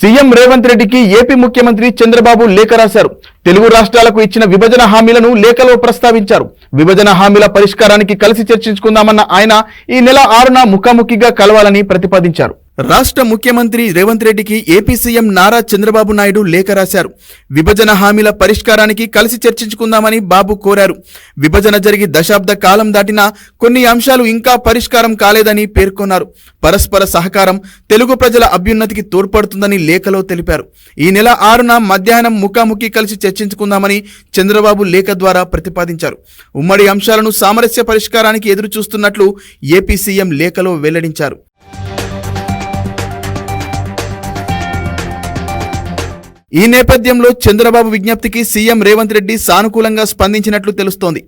CM Revanth రెడ్డికి AP ముఖ్యమంత్రి చంద్రబాబు లేఖ రాశారు. తెలుగు రాష్ట్రాలకు ఇచ్చిన విభజన హామీలను లేఖలో ప్రస్తావించారు. విభజన హామీల పరిష్కారానికి కలిసి చర్చించుకుందామన్న ఆయన ఈ నెల 6న ముఖాముఖిగా కలవాలని ప్రతిపాదించారు. రాష్ట్ర ముఖ్యమంత్రి రేవంత్ రెడ్డికి ఏపీ సీఎం నారా చంద్రబాబు నాయుడు లేఖ రాశారు. విభజన హామీల పరిష్కారానికి కలిసి చర్చించుకుందామని బాబు కోరారు. విభజన జరిగి దశాబ్ద కాలం దాటినా కొన్ని అంశాలు ఇంకా పరిష్కారం కాలేదని పేర్కొన్నారు. పరస్పర సహకారం తెలుగు ప్రజల అభ్యున్నతికి తోడ్పడుతుందని లేఖలో తెలిపారు. ఈ నెల 6న మధ్యాహ్నం ముఖాముఖి కలిసి చర్చించుకుందామని చంద్రబాబు లేఖ ద్వారా ప్రతిపాదించారు. ఉమ్మడి అంశాలను సామరస్య పరిష్కారానికి ఎదురు చూస్తున్నట్లు ఏపీ సీఎం లేఖలో వెల్లడించారు. ఈ నేపథ్యంలో చంద్రబాబు విజ్ఞప్తికి సీఎం రేవంత్ రెడ్డి సానుకూలంగా స్పందించినట్లు తెలుస్తోంది.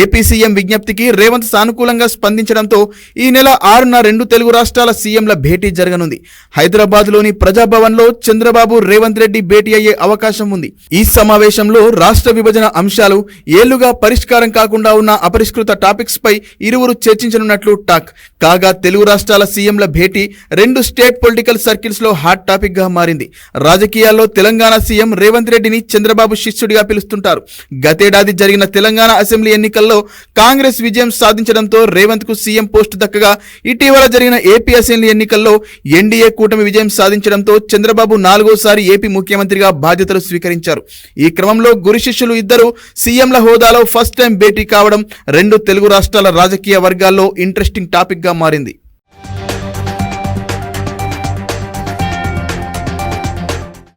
ఏపీ సీఎం విజ్ఞప్తికి రేవంత్ సానుకూలంగా స్పందించడంతో ఈ నెల 6న 2 తెలుగు రాష్ట్రాల సీఎంల భేటీ జరగనుంది. హైదరాబాద్లోని ప్రజాభవన్లో చంద్రబాబు రేవంత్ రెడ్డి భేటీ అయ్యే అవకాశం ఉంది. ఈ సమావేశంలో రాష్ట్ర విభజన అంశాలు, ఏళ్లుగా పరిష్కారం కాకుండా ఉన్న అపరిష్కృత టాపిక్స్ పై ఇరువురు చర్చించనున్నట్లు టాక్. కాగా తెలుగు రాష్ట్రాల సీఎంల భేటీ 2 స్టేట్ పొలిటికల్ సర్కిల్స్ లో హాట్ టాపిక్ గా మారింది. రాజకీయాల్లో తెలంగాణ సీఎం రేవంత్ రెడ్డిని చంద్రబాబు శిష్యుడిగా పిలుస్తుంటారు. గతేడాది జరిగిన తెలంగాణ అసెంబ్లీ ఎన్నికల్లో కాంగ్రెస్ విజయం సాధించడంతో రేవంత్ కు సీఎం పోస్టు దక్కగా, ఇటీవల జరిగిన ఏపీ అసెంబ్లీ ఎన్నికల్లో ఎన్డీఏ కూటమి విజయం సాధించడంతో చంద్రబాబు 4వసారి ఏపీ ముఖ్యమంత్రిగా బాధ్యతలు స్వీకరించారు. ఈ క్రమంలో గురు శిష్యులు ఇద్దరు సీఎంల హోదాలో ఫస్ట్ టైం భేటీ కావడం 2 తెలుగు రాష్ట్రాల రాజకీయ వర్గాల్లో ఇంట్రెస్టింగ్ టాపిక్ గా మారింది.